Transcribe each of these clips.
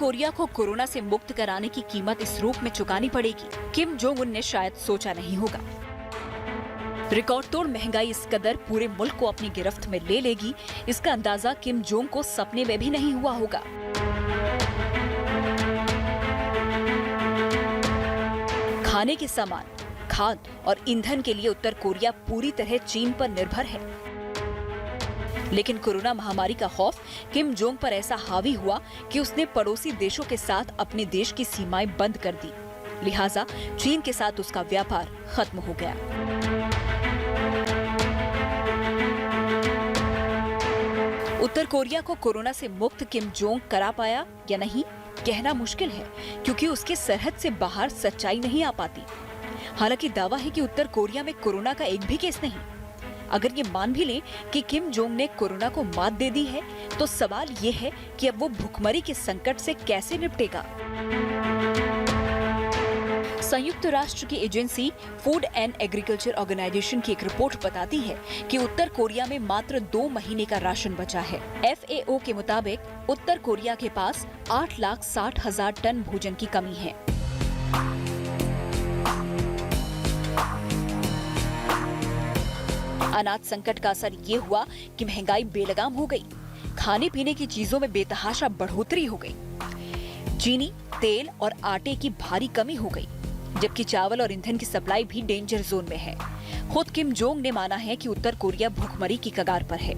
Korea को corona से मुक्त कराने की कीमत इस रूप में चुकानी पड़ेगी, किम जोंग उन ने शायद सोचा नहीं होगा। रिकॉर्ड तोड़ महंगाई इस कदर पूरे मुल्क को अपनी गिरफ्त में ले लेगी, इसका अंदाजा किम जोंग को सपने में भी नहीं हुआ होगा। खाने के सामान, खाद्य और ईंधन के लिए उत्तर कोरिया पूरी तरह चीन पर निर्भर है। लेकिन कोरोना महामारी का खौफ किम जोंग पर ऐसा हावी हुआ कि उसने पड़ोसी देशों के साथ अपने देश की सीमाएं बंद कर दी। लिहाजा चीन के साथ उसका व्यापार खत्म हो गया। उत्तर कोरिया को कोरोना से मुक्त किम जोंग करा पाया या नहीं, कहना मुश्किल है, क्योंकि उसके सरहद से बाहर सच्चाई नहीं आ पाती। हालांकि दावा है कि उत्तर कोरिया में कोरोना का एक भी केस नहीं। अगर ये मान भी लें कि किम जोंग ने कोरोना को मात दे दी है, तो सवाल ये है कि अब वो भुखमरी के संकट से कैसे निपटेगा। संयुक्त राष्ट्र की agency food and agriculture organization की एक रिपोर्ट बताती है कि उत्तर कोरिया में मात्र 2 महीने का राशन बचा है। FAO के मुताबिक उत्तर कोरिया के पास 8,60,000 टन भोजन की कमी है। अनाज संकट का असर ये हुआ कि महंगाई बेलगाम हो गई। खाने पीने की चीजों में बेतहाशा बढ़ोतरी हो गई। चीनी, तेल और आटे की भारी कमी हो गई, जबकि चावल और ईंधन की सप्लाई भी डेंजर जोन में है। खुद किम जोंग ने माना है कि उत्तर कोरिया भूखमरी की कगार पर है।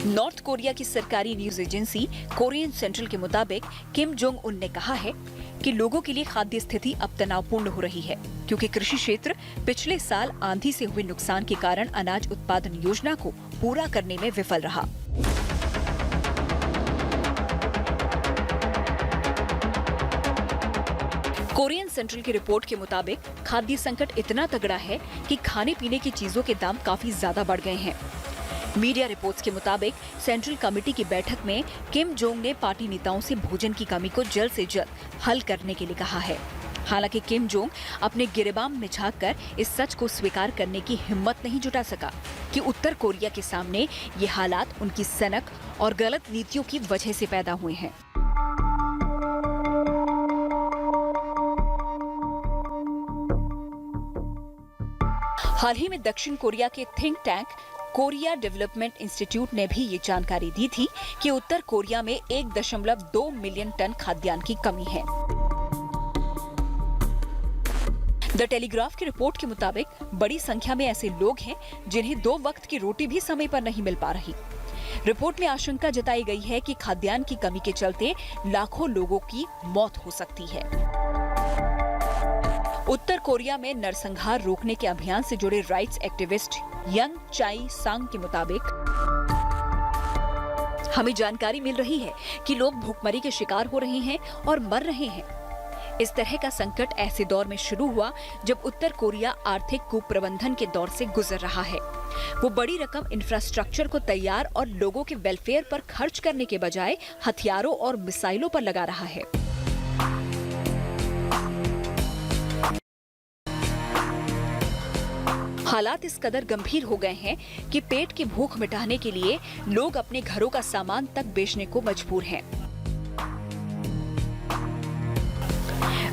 नॉर्थ कोरिया की सरकारी न्यूज एजेंसी कोरियन सेंट्रल के मुताबिक किम जोंग उन ने कहा है कि लोगों के लिए खाद्य स्थिति अब तनावपूर्ण हो रही है, क्योंकि कृषि क्षेत्र पिछले साल आंधी से हुए नुकसान के कारण अनाज उत्पादन योजना को पूरा करने में विफल रहा। कोरियन सेंट्रल की रिपोर्ट के मुताबिक खाद्य संकट इतना तगड़ा है कि खाने पीने की चीजों के दाम काफी ज्यादा बढ़ गए हैं। मीडिया रिपोर्ट्स के मुताबिक सेंट्रल कमेटी की बैठक में किम जोंग ने पार्टी नेताओं से भोजन की कमी को जल्द से जल्द हल करने के लिए कहा है। हालांकि किम जोंग अपने गिरेबान में झांककर इस सच को स्वीकार करने की हिम्मत नहीं जुटा सका कि उत्तर कोरिया के सामने ये हालात उनकी सनक और गलत नीतियों की वजह से पैदा हुए हैं। हाल ही में दक्षिण कोरिया के think tank Korea development institute ने भी ये जानकारी दी थी कि उत्तर कोरिया में 1.2 मिलियन टन खाद्यान्न की कमी है। द टेलीग्राफ की रिपोर्ट के मुताबिक बड़ी संख्या में ऐसे लोग हैं जिन्हें 2 वक्त की रोटी भी समय पर नहीं मिल पा रही। रिपोर्ट में आशंका जताई गई है कि खाद्यान्न की कमी के चलते लाखों लोगों की मौत हो सकती है। उत्तर कोरिया में नरसंहार रोकने के अभियान से जुड़े राइट्स एक्टिविस्ट यंग चाई सांग के मुताबिक हमें जानकारी मिल रही है कि लोग भूखमरी के शिकार हो रहे हैं और मर रहे हैं। इस तरह का संकट ऐसे दौर में शुरू हुआ जब उत्तर कोरिया आर्थिक कुप्रबंधन के दौर से गुजर रहा है। वो बड़ी रकम इंफ्रास्ट्रक्चर को तैयार और लोगों के वेलफेयर पर खर्च करने के बजाय हथियारों और मिसाइलों पर लगा रहा है। हालात इस कदर गंभीर हो गए हैं कि पेट की भूख मिटाने के लिए लोग अपने घरों का सामान तक बेचने को मजबूर हैं।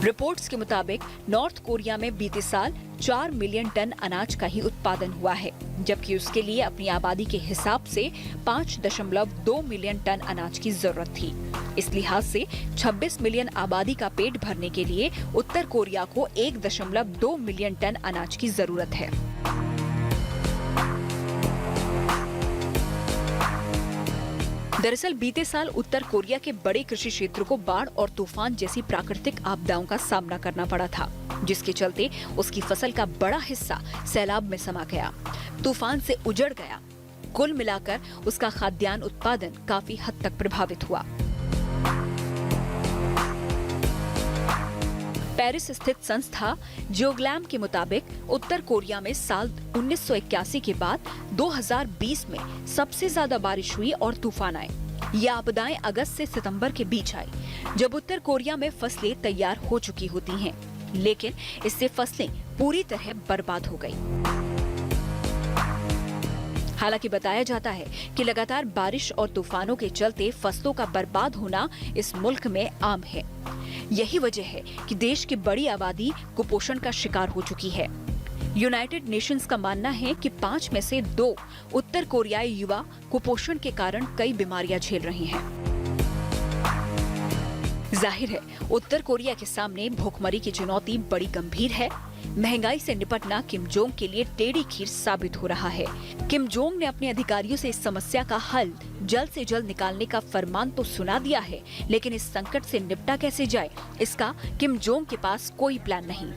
रिपोर्ट्स के मुताबिक नॉर्थ कोरिया में बीते साल 4 मिलियन टन अनाज का ही उत्पादन हुआ है, जबकि उसके लिए अपनी आबादी के हिसाब से 5.2 मिलियन टन अनाज की जरूरत थी। इस लिहाज से 26 मिलियन आबादी का पेट भरने के लिए उत्तर कोरिया को 1.2 मिलियन टन अनाज की जरूरत है। दरअसल बीते साल उत्तर कोरिया के बड़े कृषि क्षेत्र को बाढ़ और तूफान जैसी प्राकृतिक आपदाओं का सामना करना पड़ा था, जिसके चलते उसकी फसल का बड़ा हिस्सा सैलाब में समा गया, तूफान से उजड़ गया। कुल मिलाकर उसका खाद्यान्न उत्पादन काफी हद तक प्रभावित हुआ। पेरिस स्थित संस्था जियोग्लैम के मुताबिक उत्तर कोरिया में साल 1981 के बाद 2020 में सबसे ज्यादा बारिश हुई और तूफान आए। ये आपदाएं अगस्त से सितंबर के बीच आई, जब उत्तर कोरिया में फसलें तैयार हो चुकी होती हैं, लेकिन इससे फसलें पूरी तरह बर्बाद हो गई। हालांकि बताया जाता है कि लगातार बारिश और तूफानों के चलते फसलों का बर्बाद होना इस मुल्क में आम है। यही वजह है कि देश की बड़ी आबादी कुपोषण का शिकार हो चुकी है। यूनाइटेड नेशंस का मानना है कि 5 में से 2 उत्तर कोरियाई युवा कुपोषण के कारण कई बीमारियां झेल रहे हैं। जाहिर है, उत्तर कोरिया के सामने भूखमरी की चुनौती बड़ी गंभीर है। महंगाई से निपटना किम जोंग के लिए टेढ़ी खीर साबित हो रहा है। किम जोंग ने अपने अधिकारियों से इस समस्या का हल जल्द से जल्द निकालने का फरमान तो सुना दिया है, लेकिन इस संकट से निपटा कैसे जाए, इसका किम जोंग के पास कोई प्लान नहीं।